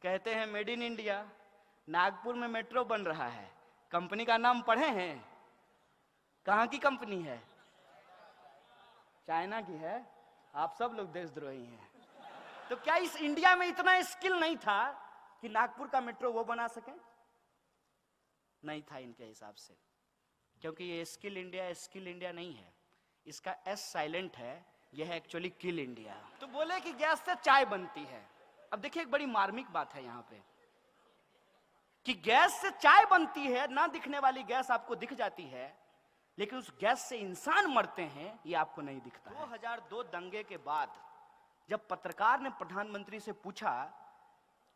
कहते हैं made in India, Nagpur में मेट्रो बन रहा है, कंपनी का नाम पढ़े हैं? कहां की कंपनी है? चाइना की है। आप सब लोग देशद्रोही हैं। तो क्या इस इंडिया में इतना स्किल नहीं था कि नागपुर का मेट्रो वो बना सके? नहीं था इनके हिसाब से, क्योंकि ये स्किल इंडिया नहीं है, इसका एस साइलेंट है, यह है एक्चुअली किल इंडिया। तो बोले कि गैस से चाय बनती है। अब देखिए एक बड़ी मार्मिक बात है यहां पे कि गैस से चाय बनती है, ना दिखने वाली गैस आपको दिख जाती है, लेकिन उस गैस से इंसान मरते हैं ये आपको नहीं दिखता है। 2002 दंगे के बाद जब पत्रकार ने प्रधानमंत्री से पूछा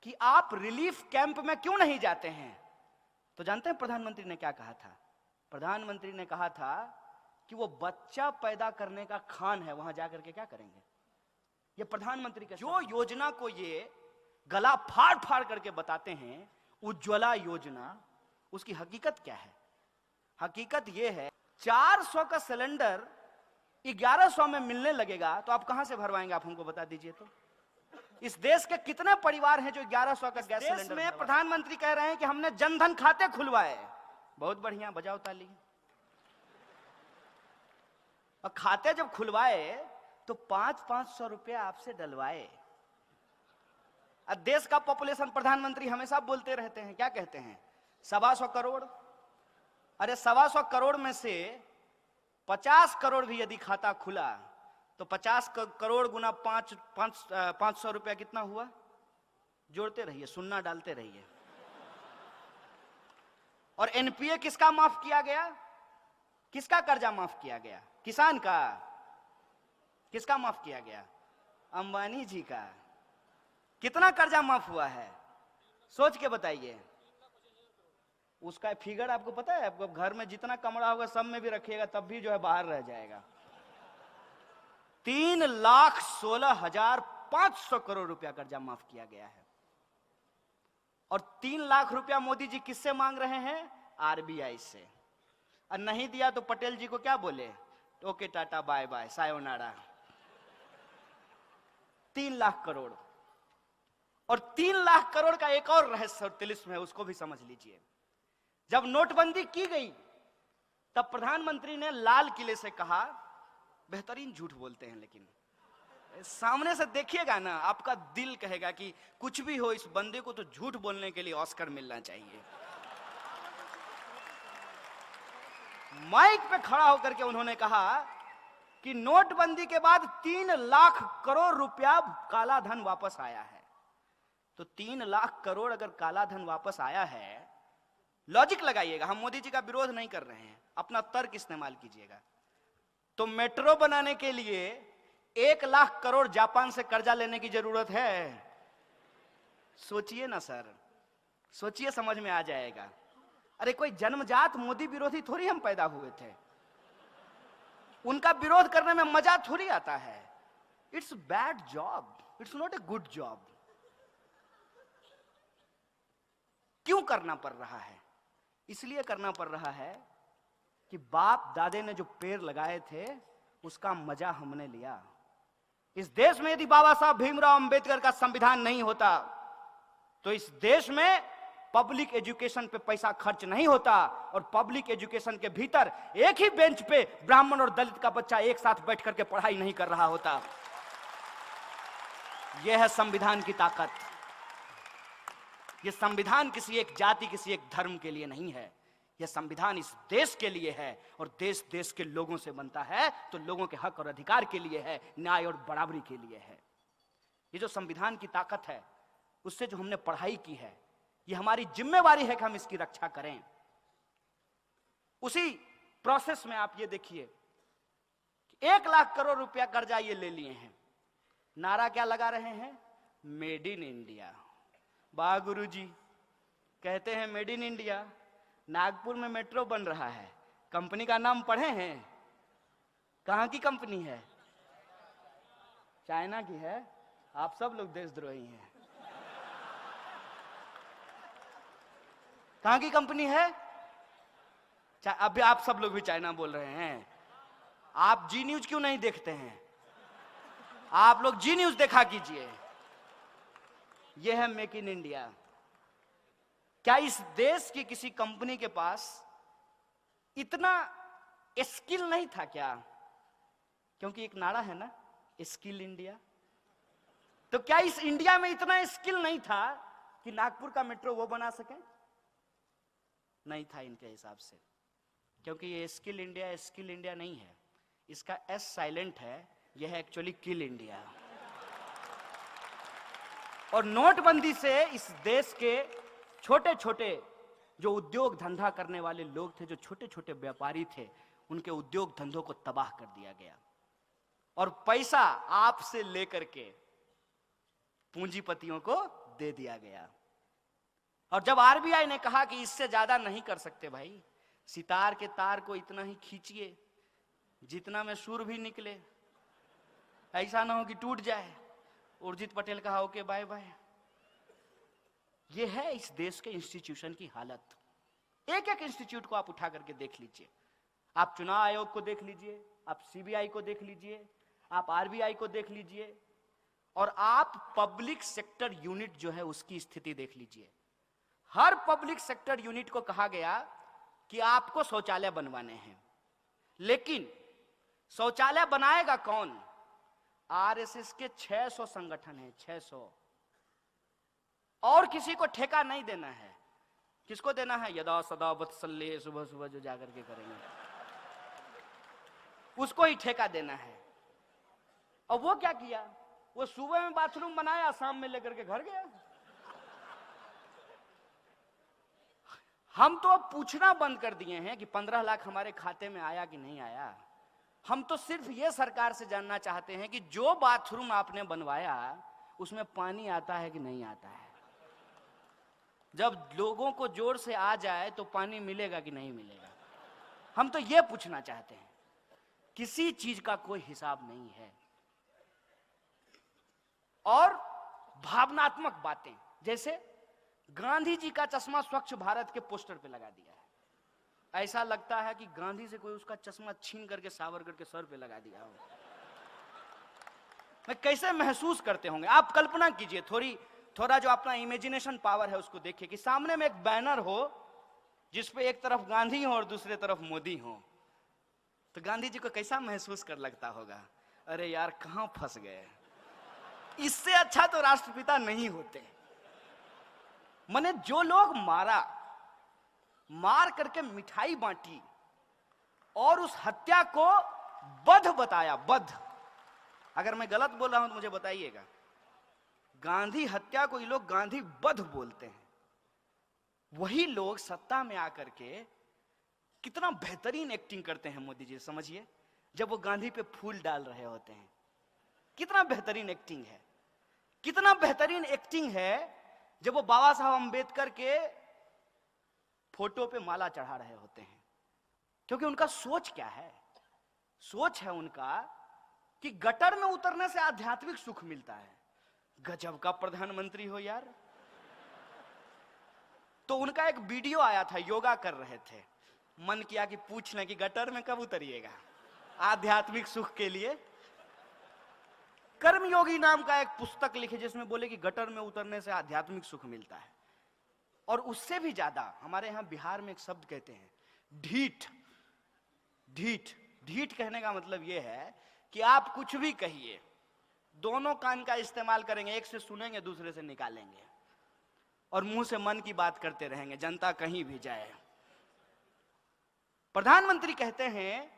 कि आप रिलीफ कैंप में क्यों नहीं जाते हैं, तो जानते हैं प्रधानमंत्री ने क्या कहा था? प्रधानमंत्री ने कहा था कि वो बच्चा पैदा करने का खान है, वहां जाकर के क्या करेंगे? ये प्रधानमंत्री का जो योजना को ये गला फाड़ फाड़ करके बताते हैं, उज्ज्वला योजना, उसकी हकीकत क्या है? हकीकत ये है 400 का सिलेंडर 1100 में मिलने लगेगा तो आप कहां से भरवाएंगे? आप हमको बता दीजिए। तो इस देश के कितने परिवार हैं जो 1100 का गैस सिलेंडर में? प्रधानमंत्री कह रहे हैं कि हमने जनधन खाते खुलवाए। बहुत बढ़िया, बजाओ ताली। और खाते जब खुलवाए तो 500 रुपया आपसे डलवाए। देश का पॉपुलेशन प्रधानमंत्री हमेशा बोलते रहते हैं, क्या कहते हैं? 125 करोड़। अरे 125 करोड़ में से 50 करोड़ भी यदि खाता खुला तो 50 करोड़ गुना 500 रुपया कितना हुआ? जोड़ते रहिए, सुन्ना डालते रहिए। और एनपीए किसका माफ किया गया? किसका कर्जा माफ किया गया? किसान का। किसका माफ किया गया? अंबानी जी का। कितना कर्जा माफ हुआ है? सोच के बताइए। उसका फिगर आपको पता है? आपको घर में जितना कमरा होगा सब में भी रखिएगा तब भी जो है बाहर रह जाएगा। 3,16,500 करोड़ रुपया कर्जा माफ किया गया है। और 3 लाख रुपया मोदी जी किससे मांग रहे हैं? आरबीआई से। और नहीं दिया तो पटेल जी को क्या बोले? Okay tata bye bye sayonara. 3 lakh crore. और 3 लाख करोड़ का एक और रहस्य और तिलिस्म है, उसको भी समझ लीजिए। जब नोटबंदी की गई तब प्रधानमंत्री ने लाल किले से कहा, बेहतरीन झूठ बोलते हैं लेकिन सामने से देखिएगा ना आपका दिल कहेगा कि कुछ भी हो, इस बंदे को तो झूठ बोलने के लिए ऑस्कर मिलना चाहिए। माइक पे खड़ा होकर के उन्होंने कहा कि नोटबंदी के बाद 3 लाख करोड़ रुपया काला धन वापस आया है। तो 3 लाख करोड़ अगर काला धन वापस आया है, लॉजिक लगाइएगा, हम मोदी जी का विरोध नहीं कर रहे हैं, अपना तर्क इस्तेमाल कीजिएगा। तो मेट्रो बनाने के लिए 1 लाख करोड़ जापान से कर्जा लेने की जरूरत है? सोचिए ना सर, सोचिए, समझ में आ जाएगा। अरे कोई जन्मजात मोदी विरोधी थोड़ी हम पैदा हुए थे, उनका विरोध करने में मजा थोड़ी आता है। It's bad job, it's not a good job. क्यों करना पड़ रहा है? इसलिए करना पड़ रहा है कि बाप दादे ने जो पेड़ लगाए थे उसका मजा हमने लिया। इस देश में यदि बाबा साहब भीमराव अंबेडकर का संविधान नहीं होता तो इस देश में पब्लिक एजुकेशन पे पैसा खर्च नहीं होता, और पब्लिक एजुकेशन के भीतर एक ही बेंच पे ब्राह्मण और दलित का बच्चा एक साथ बैठ करके पढ़ाई नहीं कर रहा होता। यह है संविधान की ताकत। यह संविधान किसी एक जाति, किसी एक धर्म के लिए नहीं है, यह संविधान इस देश के लिए है, और देश देश के लोगों से बनता है तो लोगों के हक और अधिकार के लिए है, न्याय और बराबरी के लिए है। ये जो संविधान की ताकत है, उससे जो हमने पढ़ाई की है, ये हमारी जिम्मेवारी है कि हम इसकी रक्षा करें। उसी प्रोसेस में आप ये देखिए 1 लाख करोड़ रुपया कर्जा ये ले लिए हैं। नारा क्या लगा रहे हैं? Made in India. वाह गुरुजी, कहते हैं मेड इन इंडिया, नागपुर में मेट्रो बन रहा है, कंपनी का नाम पढ़े हैं? कहां की कंपनी है? चाइना की है। आप सब लोग देशद्रोही हैं। कहां की कंपनी है? अभी आप सब लोग भी चाइना बोल रहे हैं। आप जी न्यूज क्यों नहीं देखते हैं? आप लोग जी न्यूज देखा कीजिए। यह है मेक इन इंडिया। क्या इस देश की किसी कंपनी के पास इतना स्किल नहीं था क्या? क्योंकि एक नारा है ना, स्किल इंडिया। तो क्या इस इंडिया में इतना स्किल नहीं था कि नागपुर का मेट्रो वो बना सके? नहीं था इनके हिसाब से। क्योंकि ये स्किल इंडिया नहीं है, इसका एस साइलेंट है, यह है एक्चुअली किल इंडिया। और नोटबंदी से इस देश के छोटे छोटे जो उद्योग धंधा करने वाले लोग थे, जो छोटे छोटे व्यापारी थे, उनके उद्योग धंधों को तबाह कर दिया गया और पैसा आपसे लेकर के पूंजीपतियों को दे दिया गया। और जब आरबीआई ने कहा कि इससे ज्यादा नहीं कर सकते भाई, सितार के तार को इतना ही खींचिए जितना में सुर भी निकले, ऐसा ना हो कि टूट जाए। उर्जित पटेल कहा ओके बाय बाय। ये है इस देश के इंस्टीट्यूशन की हालत। एक एक इंस्टीट्यूट को आप उठा करके देख लीजिए, आप चुनाव आयोग को देख लीजिए, आप सीबीआई को देख लीजिए, आप आरबीआई को देख लीजिए, और आप पब्लिक सेक्टर यूनिट जो है उसकी स्थिति देख लीजिए। हर पब्लिक सेक्टर यूनिट को कहा गया कि आपको शौचालय बनवाने हैं, लेकिन शौचालय बनाएगा कौन? आरएसएस के 600 संगठन हैं, 600, और किसी को ठेका नहीं देना है। किसको देना है? यदा सदा वत्सल्य, सुबह सुबह जो जाकर के करेंगे उसको ही ठेका देना है। और वो क्या किया? वो सुबह में बाथरूम बनाया, शाम में लेकर के घर गया। हम तो अब पूछना बंद कर दिए हैं कि 15 लाख हमारे खाते में आया कि नहीं आया। हम तो सिर्फ ये सरकार से जानना चाहते हैं कि जो बाथरूम आपने बनवाया उसमें पानी आता है कि नहीं आता है। जब लोगों को जोर से आ जाए तो पानी मिलेगा कि नहीं मिलेगा, हम तो ये पूछना चाहते हैं। किसी चीज का कोई हिसाब नहीं है। और भावनात्मक बातें, जैसे गांधी जी का चश्मा स्वच्छ भारत के पोस्टर पे लगा दिया है। ऐसा लगता है कि गांधी से कोई उसका चश्मा छीन करके सावरकर के सर पे लगा दिया हो। मैं कैसे महसूस करते होंगे आप कल्पना कीजिए। थोड़ा जो अपना इमेजिनेशन पावर है उसको देखिए कि सामने में एक बैनर हो जिसपे एक तरफ गांधी हो और दूसरे तरफ मोदी हो, तो गांधी जी को कैसा महसूस कर लगता होगा? अरे यार कहां फंस गए। इससे अच्छा तो राष्ट्रपिता नहीं होते। मने जो लोग मार करके मिठाई बांटी और उस हत्या को वध बताया, वध। अगर मैं गलत बोल रहा हूं तो मुझे बताइएगा। गांधी हत्या को ये लोग गांधी वध बोलते हैं। वही लोग सत्ता में आकर के कितना बेहतरीन एक्टिंग करते हैं मोदी जी, समझिए। जब वो गांधी पे फूल डाल रहे होते हैं, कितना बेहतरीन एक्टिंग है। कितना बेहतरीन एक्टिंग है जब वो बाबा साहब अंबेडकर के फोटो पे माला चढ़ा रहे होते हैं। क्योंकि उनका सोच क्या है? सोच है उनका कि गटर में उतरने से आध्यात्मिक सुख मिलता है। गजब का प्रधानमंत्री हो यार। तो उनका एक वीडियो आया था, योगा कर रहे थे। मन किया कि पूछ लें कि गटर में कब उतरिएगा आध्यात्मिक सुख के लिए। कर्मयोगी नाम का एक पुस्तक लिखे जिसमें बोले कि गटर में उतरने से आध्यात्मिक सुख मिलता है। और उससे भी ज्यादा हमारे यहां बिहार में एक शब्द कहते हैं, ढीठ। ढीठ ढीठ कहने का मतलब यह है कि आप कुछ भी कहिए, दोनों कान का इस्तेमाल करेंगे, एक से सुनेंगे दूसरे से निकालेंगे और मुंह से मन की बात करते रहेंगे, जनता कहीं भी जाए। प्रधानमंत्री कहते हैं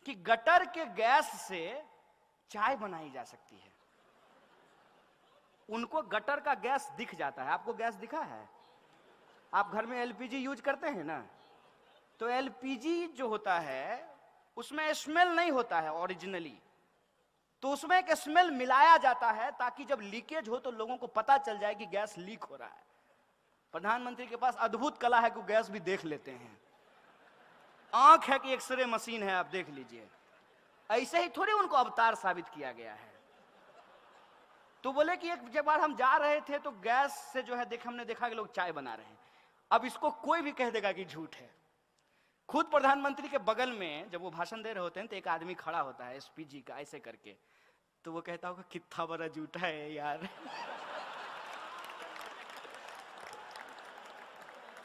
कि गटर के गैस से चाय बनाई जा सकती है। उनको गटर का गैस दिख जाता है। आपको गैस दिखा है? आप घर में एलपीजी यूज करते हैं ना, तो एलपीजी जो होता है उसमें स्मेल नहीं होता है ओरिजिनली, तो उसमें एक स्मेल मिलाया जाता है ताकि जब लीकेज हो तो लोगों को पता चल जाए कि गैस लीक हो रहा है। प्रधानमंत्री के पास अद्भुत कला है कि गैस भी देख लेते हैं। आंख है कि एक्सरे मशीन है, आप देख लीजिए। ऐसे ही थोड़ी उनको अवतार साबित किया गया है। तो बोले कि एक बार हम जा रहे थे तो गैस से जो है हमने देखा कि लोग चाय बना रहे हैं। अब इसको कोई भी कह देगा कि झूठ है। खुद प्रधानमंत्री के बगल में जब वो भाषण दे रहे होते हैं तो एक आदमी खड़ा होता है एसपीजी का, ऐसे करके, तो वो कहता होगा कितना बड़ा झूठा है यार।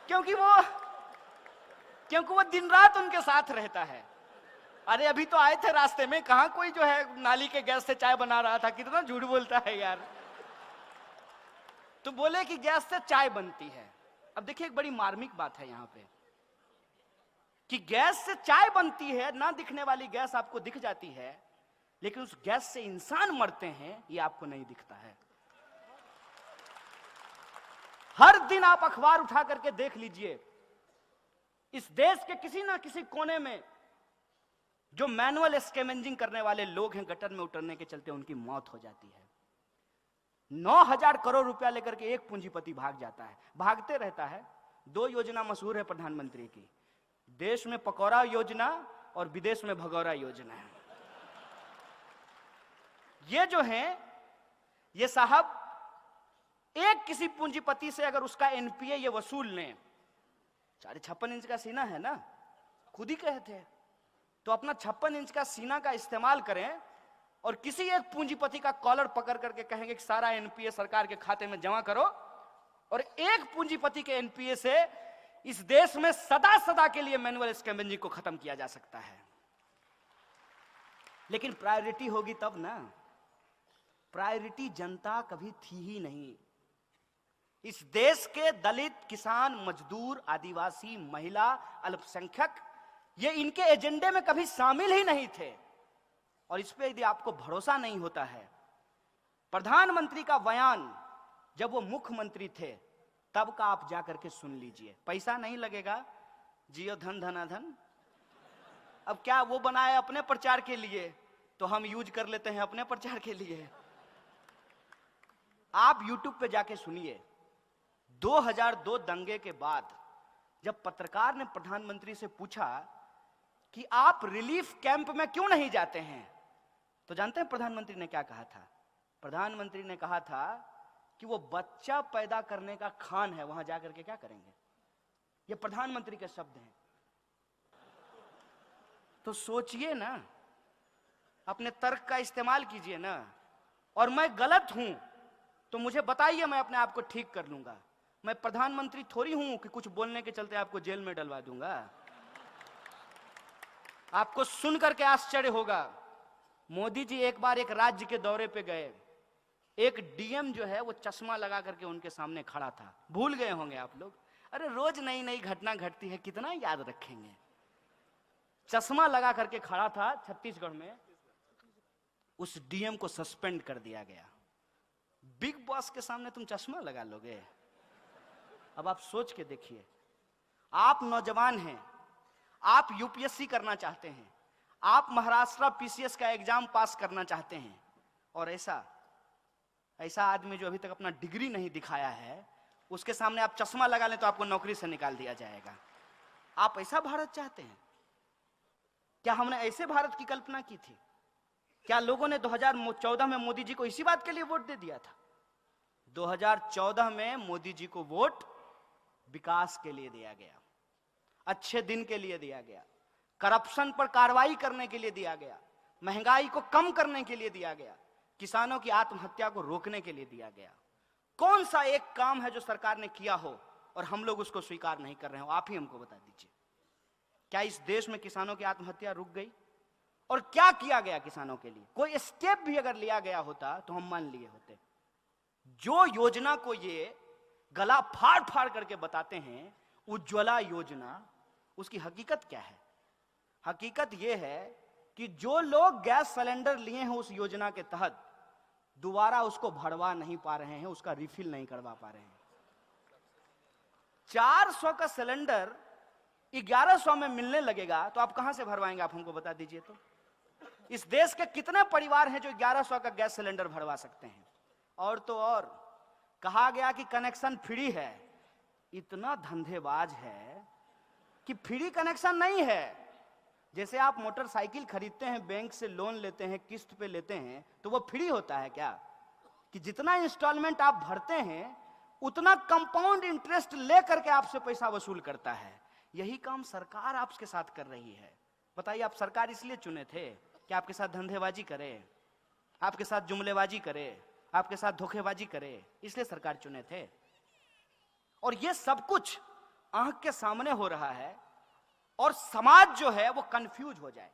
क्योंकि वो दिन रात उनके साथ रहता है। अरे अभी तो आए थे रास्ते में, कहां कोई जो है नाली के गैस से चाय बना रहा था। कितना झूठ बोलता है यार। तो बोले कि गैस से चाय बनती है। अब देखिए एक बड़ी मार्मिक बात है यहां पे कि गैस से चाय बनती है, ना दिखने वाली गैस आपको दिख जाती है, लेकिन उस गैस से इंसान मरते हैं ये आपको नहीं दिखता है। हर दिन आप अखबार उठा करके देख लीजिए, इस देश के किसी ना किसी कोने में जो मैनुअल स्कैवेंजिंग करने वाले लोग हैं, गटर में उतरने के चलते उनकी मौत हो जाती है। 9,000 करोड़ रुपया लेकर के एक पूंजीपति भाग जाता है, भागते रहता है। 2 योजना मशहूर है प्रधानमंत्री की, देश में पकौड़ा योजना और विदेश में भगौरा योजना है। ये जो है ये साहब एक किसी पूंजीपति से अगर उसका एनपीए ये वसूल लें, 56 इंच का सीना है ना, खुद ही कहे थे, तो अपना 56 इंच का सीना का इस्तेमाल करें और किसी एक पूंजीपति का कॉलर पकड़ करके कहेंगे कि सारा एनपीए सरकार के खाते में जमा करो, और एक पूंजीपति के एनपीए से इस देश में सदा सदा के लिए मैनुअल स्कैवेंजिंग को खत्म किया जा सकता है। लेकिन प्रायोरिटी होगी तब ना। प्रायोरिटी जनता कभी थी ही नहीं। इस देश के दलित, किसान, मजदूर, आदिवासी, महिला, अल्पसंख्यक, ये इनके एजेंडे में कभी शामिल ही नहीं थे। और इस पे यदि आपको भरोसा नहीं होता है, प्रधानमंत्री का बयान जब वो मुख्यमंत्री थे तब का आप जाकर के सुन लीजिए। पैसा नहीं लगेगा, जियो धन धना धन। अब क्या वो बनाए अपने प्रचार के लिए, तो हम यूज कर लेते हैं अपने प्रचार के लिए। आप YouTube पे जाके सुनिए। 2002 दंगे के बाद जब पत्रकार ने प्रधानमंत्री से पूछा कि आप रिलीफ कैंप में क्यों नहीं जाते हैं, तो जानते हैं प्रधानमंत्री ने क्या कहा था? प्रधानमंत्री ने कहा था कि वो बच्चा पैदा करने का खान है, वहां जाकर के क्या करेंगे। ये प्रधानमंत्री के शब्द हैं। तो सोचिए ना, अपने तर्क का इस्तेमाल कीजिए ना। और मैं गलत हूं तो मुझे बताइए, मैं अपने आप को ठीक कर लूंगा। मैं प्रधानमंत्री थोड़ी हूं कि कुछ बोलने के चलते आपको जेल में डलवा दूंगा। आपको सुन करके आश्चर्य होगा, मोदी जी एक बार एक राज्य के दौरे पे गए, एक डीएम जो है वो चश्मा लगा करके उनके सामने खड़ा था। भूल गए होंगे आप लोग, अरे रोज नई नई घटना घटती है, कितना याद रखेंगे। चश्मा लगा करके खड़ा था छत्तीसगढ़ में, उस डीएम को सस्पेंड कर दिया गया। बिग बॉस के सामने तुम चश्मा लगा लोगे? अब आप सोच के देखिए, आप नौजवान हैं, आप यूपीएससी करना चाहते हैं, आप महाराष्ट्र पीसीएस का एग्जाम पास करना चाहते हैं, और ऐसा आदमी जो अभी तक अपना डिग्री नहीं दिखाया है, उसके सामने आप चश्मा लगा लें तो आपको नौकरी से निकाल दिया जाएगा। आप ऐसा भारत चाहते हैं क्या? हमने ऐसे भारत की कल्पना की थी क्या? लोगों ने 2014 में मोदी जी को इसी बात के लिए वोट दे दिया था। 2014 में मोदी जी को वोट विकास के लिए दिया गया, अच्छे दिन के लिए दिया गया, करप्शन पर कार्रवाई करने के लिए दिया गया, महंगाई को कम करने के लिए दिया गया, किसानों की आत्महत्या को रोकने के लिए दिया गया। कौन सा एक काम है जो सरकार ने किया हो और हम लोग उसको स्वीकार नहीं कर रहे हो? आप ही हमको बता दीजिए। क्या इस देश में किसानों की आत्महत्या रुक गई? और क्या किया गया किसानों के लिए? कोई स्टेप भी अगर लिया गया होता तो हम मान लिए होते। जो योजना को ये गला फाड़ फाड़ करके बताते हैं उज्ज्वला योजना, उसकी हकीकत क्या है? हकीकत यह है कि जो लोग गैस सिलेंडर लिए हैं उस योजना के तहत, दोबारा उसको भरवा नहीं पा रहे हैं, उसका रिफिल नहीं करवा पा रहे हैं। 400 का सिलेंडर 1100 में मिलने लगेगा तो आप कहां से भरवाएंगे? आप हमको बता दीजिए। तो इस देश के कितने परिवार हैं जो 1100 का गैस सिलेंडर भरवा सकते हैं? और तो और कहा गया कि कनेक्शन फ्री है। इतना धंधेबाज है कि फ्री कनेक्शन नहीं है। जैसे आप मोटरसाइकिल खरीदते हैं, बैंक से लोन लेते हैं, किस्त पे लेते हैं, तो वो फ्री होता है क्या? कि जितना इंस्टॉलमेंट आप भरते हैं उतना कंपाउंड इंटरेस्ट लेकर के आपसे पैसा वसूल करता है। यही काम सरकार आपके साथ कर रही है। बताइए, आप सरकार इसलिए चुने थे कि आपके साथ धंधेबाजी करे, आपके साथ जुमलेबाजी करे, आपके साथ धोखेबाजी करे, इसलिए सरकार चुने थे। और ये सब कुछ आंख के सामने हो रहा है और समाज जो है वो कंफ्यूज हो जाए,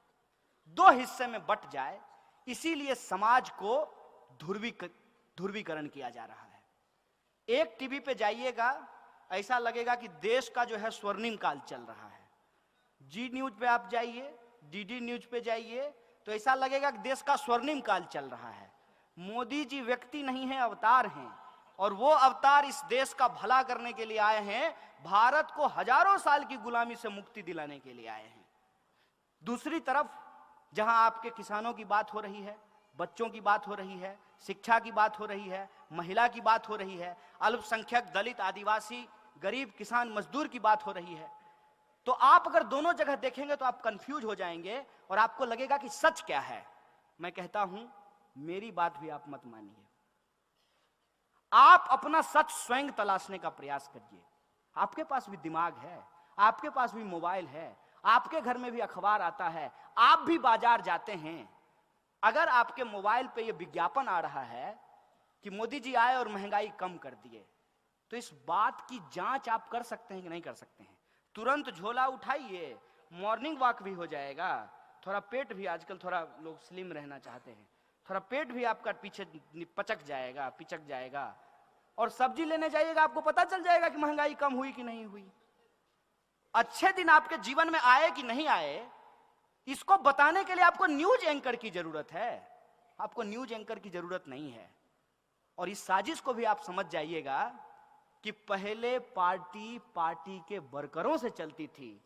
दो हिस्से में बट जाए, इसीलिए समाज को ध्रुवीकरण किया जा रहा है। एक टीवी पे जाइएगा, ऐसा लगेगा कि देश का जो है स्वर्णिम काल चल रहा है। जी न्यूज पे आप जाइए, डीडी न्यूज पे जाइए, तो ऐसा लगेगा कि देश का स्वर्णिम काल चल रहा है। मोदी जी व्यक्ति नहीं है, अवतार हैं, और वो अवतार इस देश का भला करने के लिए आए हैं, भारत को हजारों साल की गुलामी से मुक्ति दिलाने के लिए आए हैं। दूसरी तरफ जहां आपके किसानों की बात हो रही है, बच्चों की बात हो रही है, शिक्षा की बात हो रही है, महिला की बात हो रही है, अल्पसंख्यक, दलित, आदिवासी, गरीब, किसान, मजदूर की बात हो रही है, तो आप अगर दोनों जगह देखेंगे तो आप कंफ्यूज हो जाएंगे और आपको लगेगा कि सच क्या है। मैं कहता हूं, मेरी बात भी आप मत मानिए, आप अपना सच स्वयं तलाशने का प्रयास करिए। आपके पास भी दिमाग है, आपके पास भी मोबाइल है, आपके घर में भी अखबार आता है, आप भी बाजार जाते हैं। अगर आपके मोबाइल पे ये विज्ञापन आ रहा है कि मोदी जी आए और महंगाई कम कर दिए, तो इस बात की जांच आप कर सकते हैं कि नहीं कर सकते हैं? तुरंत झोला उठाइए, मॉर्निंग वॉक भी हो जाएगा, थोड़ा पेट भी, आजकल थोड़ा लोग स्लिम रहना चाहते हैं, थोड़ा पेट भी आपका पीछे पिचक जाएगा, और सब्जी लेने जाइएगा, आपको पता चल जाएगा कि महंगाई कम हुई कि नहीं हुई। अच्छे दिन आपके जीवन में आए कि नहीं आए, इसको बताने के लिए आपको न्यूज एंकर की जरूरत है, आपको न्यूज एंकर की जरूरत नहीं है। और इस साजिश को भी आप समझ जाइएगा कि पहले पार्टी के वर्करों से चलती थी,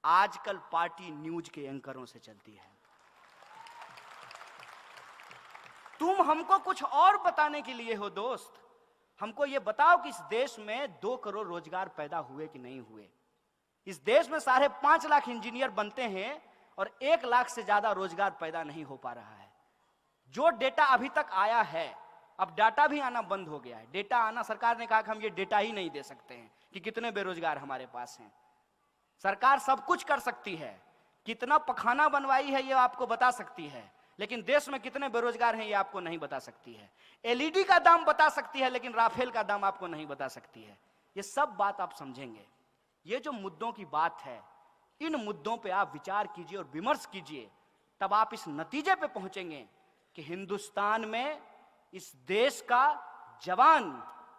आजकल पार्टी न्यूज के एंकरों से चलती है। तुम हमको कुछ और बताने के लिए हो दोस्त, हमको ये बताओ कि इस देश में 2 करोड़ रोजगार पैदा हुए कि नहीं हुए। इस देश में 5.5 लाख इंजीनियर बनते हैं और 1 लाख से ज्यादा रोजगार पैदा नहीं हो पा रहा है। जो डेटा अभी तक आया है, अब डाटा भी आना बंद हो गया है। डेटा आना, सरकार ने कहा कि हम ये डेटा ही नहीं दे सकते हैं कि कितने बेरोजगार हमारे पास हैं। सरकार सब कुछ कर सकती है, कितना पखाना बनवाई है ये आपको बता सकती है, लेकिन देश में कितने बेरोजगार हैं ये आपको नहीं बता सकती है। एलईडी का दाम बता सकती है, लेकिन राफेल का दाम आपको नहीं बता सकती है। ये सब बात आप समझेंगे। ये जो मुद्दों की बात है, इन मुद्दों पे आप विचार कीजिए और विमर्श कीजिए, तब आप इस नतीजे पे पहुंचेंगे कि हिंदुस्तान में, इस देश का जवान,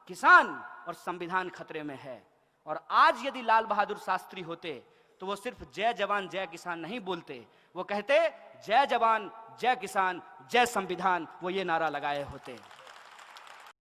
किसान और संविधान खतरे में है। और आज यदि लाल बहादुर शास्त्री होते तो वो सिर्फ जय जवान जय किसान नहीं बोलते, वो कहते जय जवान जय किसान जय संविधान, वो ये नारा लगाए होते।